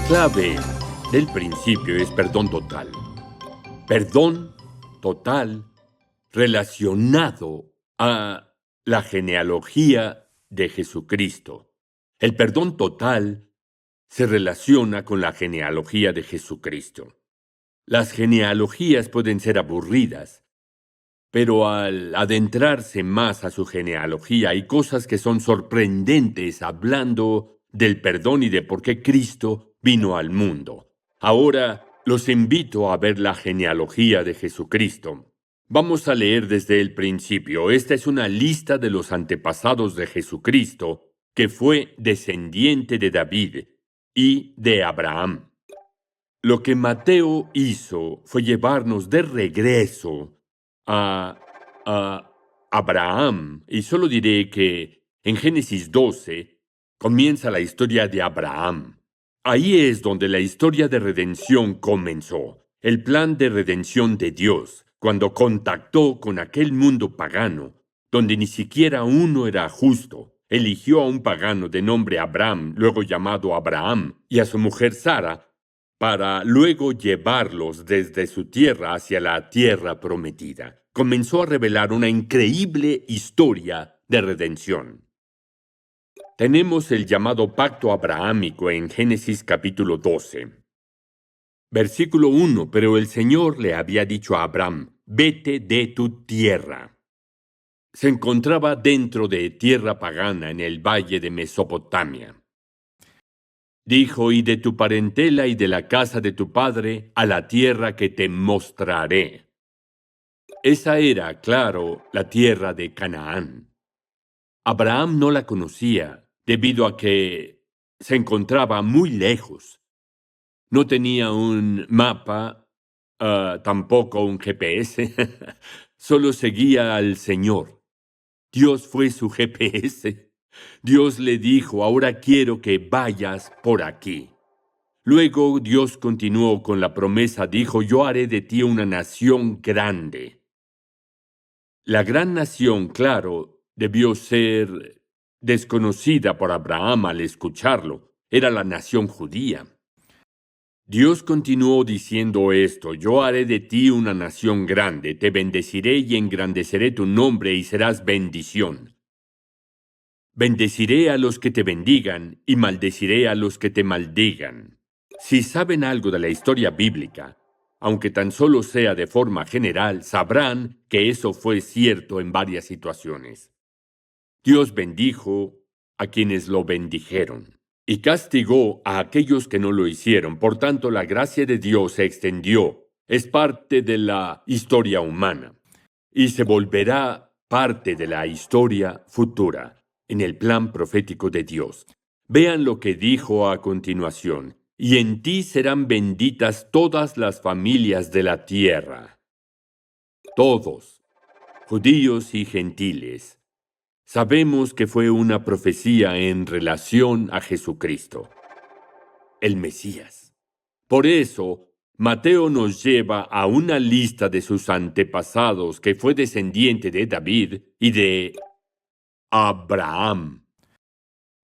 clave del principio es perdón total. Perdón total relacionado a la genealogía de Jesucristo. El perdón total se relaciona con la genealogía de Jesucristo. Las genealogías pueden ser aburridas, pero al adentrarse más a su genealogía hay cosas que son sorprendentes hablando del perdón y de por qué Cristo vino al mundo. Ahora los invito a ver la genealogía de Jesucristo. Vamos a leer desde el principio. Esta es una lista de los antepasados de Jesucristo, que fue descendiente de David y de Abraham. Lo que Mateo hizo fue llevarnos de regreso a Abraham, y solo diré que en Génesis 12 comienza la historia de Abraham. Ahí es donde la historia de redención comenzó, el plan de redención de Dios, cuando contactó con aquel mundo pagano, donde ni siquiera uno era justo. Eligió a un pagano de nombre Abram, luego llamado Abraham, y a su mujer Sara, para luego llevarlos desde su tierra hacia la tierra prometida. Comenzó a revelar una increíble historia de redención. Tenemos el llamado pacto abrahámico en Génesis capítulo 12. Versículo 1, pero el Señor le había dicho a Abraham, vete de tu tierra. Se encontraba dentro de tierra pagana en el valle de Mesopotamia. Dijo, y de tu parentela y de la casa de tu padre a la tierra que te mostraré. Esa era, claro, la tierra de Canaán. Abraham no la conocía debido a que se encontraba muy lejos. No tenía un mapa, tampoco un GPS. Solo seguía al Señor. Dios fue su GPS. Dios le dijo, ahora quiero que vayas por aquí. Luego Dios continuó con la promesa, dijo, yo haré de ti una nación grande. La gran nación, claro, debió ser desconocida por Abraham al escucharlo. Era la nación judía. Dios continuó diciendo esto, yo haré de ti una nación grande, te bendeciré y engrandeceré tu nombre y serás bendición. Bendeciré a los que te bendigan y maldeciré a los que te maldigan. Si saben algo de la historia bíblica, aunque tan solo sea de forma general, sabrán que eso fue cierto en varias situaciones. Dios bendijo a quienes lo bendijeron y castigó a aquellos que no lo hicieron. Por tanto, la gracia de Dios se extendió. Es parte de la historia humana y se volverá parte de la historia futura en el plan profético de Dios. Vean lo que dijo a continuación. Y en ti serán benditas todas las familias de la tierra. Todos, judíos y gentiles. Sabemos que fue una profecía en relación a Jesucristo, el Mesías. Por eso, Mateo nos lleva a una lista de sus antepasados que fue descendiente de David y de Abraham.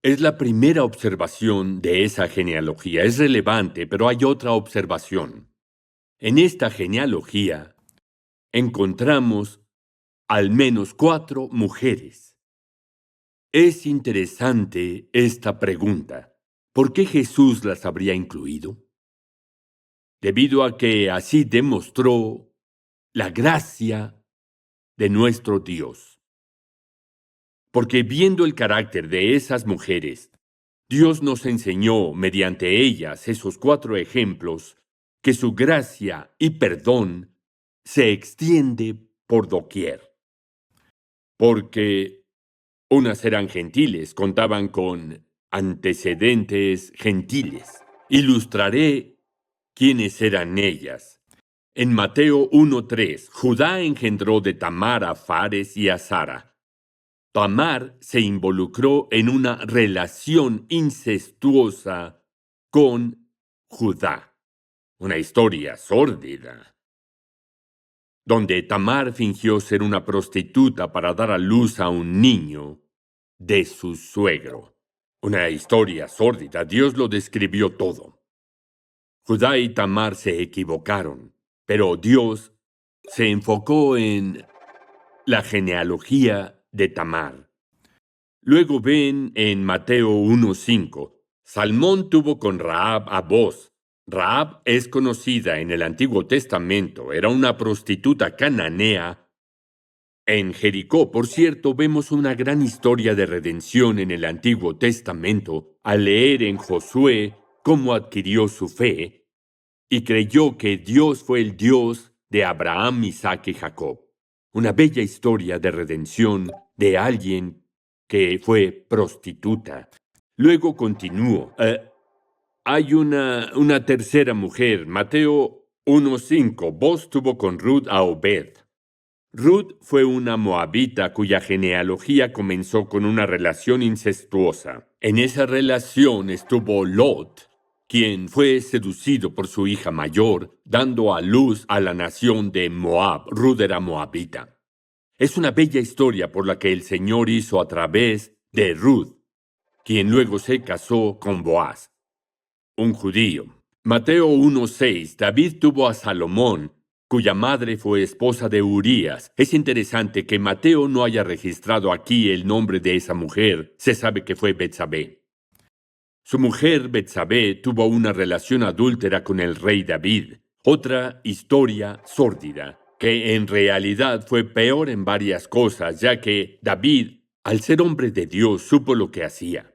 Es la primera observación de esa genealogía. Es relevante, pero hay otra observación. En esta genealogía encontramos al menos 4 mujeres. Es interesante esta pregunta. ¿Por qué Jesús las habría incluido? Debido a que así demostró la gracia de nuestro Dios. Porque viendo el carácter de esas mujeres, Dios nos enseñó mediante ellas, esos 4 ejemplos, que su gracia y perdón se extiende por doquier. Porque unas eran gentiles, contaban con antecedentes gentiles. Ilustraré quiénes eran ellas. En Mateo 1:3, Judá engendró de Tamar a Fares y a Zara. Tamar se involucró en una relación incestuosa con Judá. Una historia sórdida, donde Tamar fingió ser una prostituta para dar a luz a un niño de su suegro. Una historia sórdida, Dios lo describió todo. Judá y Tamar se equivocaron, pero Dios se enfocó en la genealogía de Tamar. Luego ven en Mateo 1:5, Salmón tuvo con Rahab a Boz. Rahab es conocida en el Antiguo Testamento, era una prostituta cananea. En Jericó, por cierto, vemos una gran historia de redención en el Antiguo Testamento al leer en Josué cómo adquirió su fe y creyó que Dios fue el Dios de Abraham, Isaac y Jacob. Una bella historia de redención de alguien que fue prostituta. Luego continúo. Hay una tercera mujer, Mateo 1:5. Boz tuvo con Ruth a Obed. Ruth fue una moabita cuya genealogía comenzó con una relación incestuosa. En esa relación estuvo Lot, quien fue seducido por su hija mayor, dando a luz a la nación de Moab. Ruth era moabita. Es una bella historia por la que el Señor hizo a través de Ruth, quien luego se casó con Boaz, un judío. Mateo 1:6. David tuvo a Salomón, cuya madre fue esposa de Urías. Es interesante que Mateo no haya registrado aquí el nombre de esa mujer. Se sabe que fue Betsabé. Su mujer, Betsabé, tuvo una relación adúltera con el rey David. Otra historia sórdida, que en realidad fue peor en varias cosas, ya que David, al ser hombre de Dios, supo lo que hacía.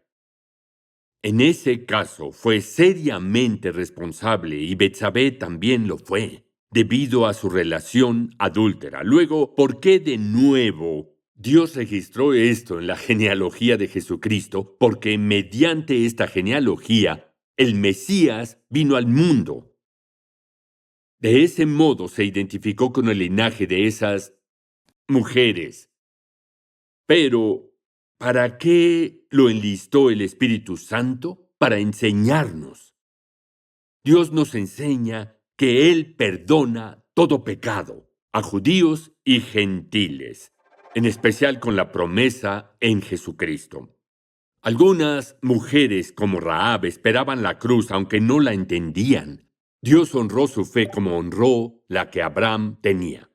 En ese caso fue seriamente responsable y Betsabé también lo fue, debido a su relación adúltera. Luego, ¿por qué de nuevo Dios registró esto en la genealogía de Jesucristo? Porque mediante esta genealogía, el Mesías vino al mundo. De ese modo se identificó con el linaje de esas mujeres. Pero, ¿para qué lo enlistó el Espíritu Santo? Para enseñarnos. Dios nos enseña que Él perdona todo pecado, a judíos y gentiles, en especial con la promesa en Jesucristo. Algunas mujeres como Rahab esperaban la cruz aunque no la entendían. Dios honró su fe como honró la que Abraham tenía.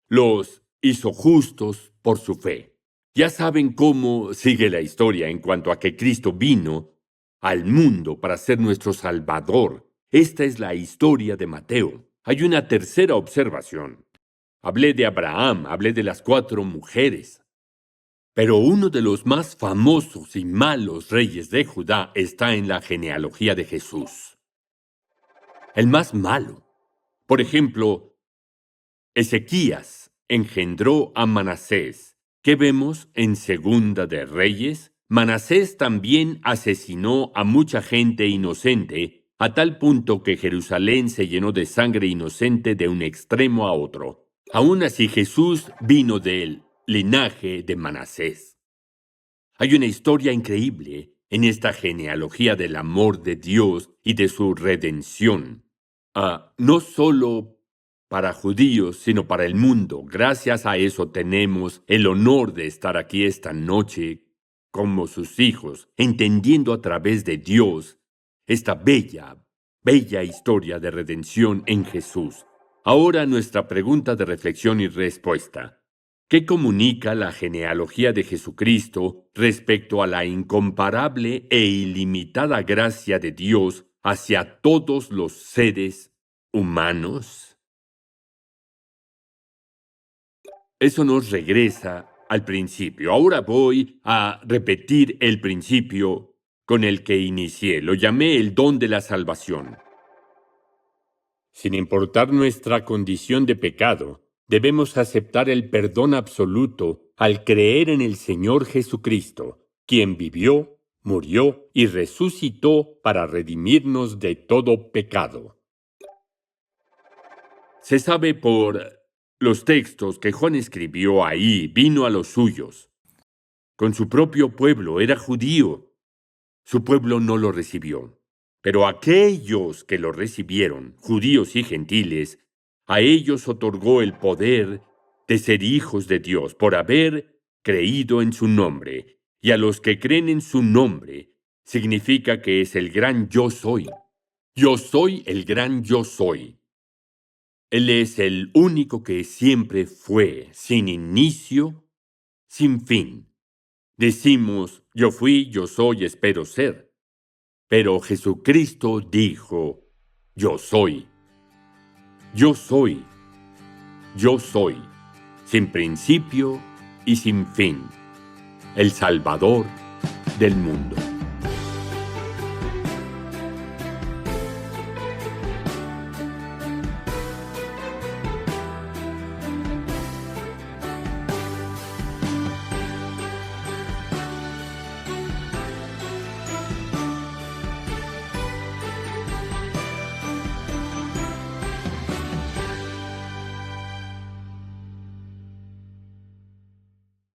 Los hizo justos por su fe. Ya saben cómo sigue la historia en cuanto a que Cristo vino al mundo para ser nuestro Salvador. Esta es la historia de Mateo. Hay una tercera observación. Hablé de Abraham, hablé de las 4 mujeres. Pero uno de los más famosos y malos reyes de Judá está en la genealogía de Jesús. El más malo. Por ejemplo, Ezequías engendró a Manasés. ¿Qué vemos en Segunda de Reyes? Manasés también asesinó a mucha gente inocente, a tal punto que Jerusalén se llenó de sangre inocente de un extremo a otro. Aún así, Jesús vino del linaje de Manasés. Hay una historia increíble en esta genealogía del amor de Dios y de su redención. No solo para judíos, sino para el mundo. Gracias a eso tenemos el honor de estar aquí esta noche como sus hijos, entendiendo a través de Dios esta bella, bella historia de redención en Jesús. Ahora nuestra pregunta de reflexión y respuesta. ¿Qué comunica la genealogía de Jesucristo respecto a la incomparable e ilimitada gracia de Dios hacia todos los seres humanos? Eso nos regresa al principio. Ahora voy a repetir el principio con el que inicié. Lo llamé el don de la salvación. Sin importar nuestra condición de pecado, debemos aceptar el perdón absoluto al creer en el Señor Jesucristo, quien vivió, murió y resucitó para redimirnos de todo pecado. Se sabe por los textos que Juan escribió ahí, vino a los suyos. Con su propio pueblo, era judío. Su pueblo no lo recibió. Pero aquellos que lo recibieron, judíos y gentiles, a ellos otorgó el poder de ser hijos de Dios por haber creído en su nombre. Y a los que creen en su nombre, significa que es el gran yo soy. Yo soy el gran yo soy. Él es el único que siempre fue, sin inicio, sin fin. Decimos, yo fui, yo soy, espero ser. Pero Jesucristo dijo, yo soy. Yo soy. Yo soy. Sin principio y sin fin. El Salvador del mundo.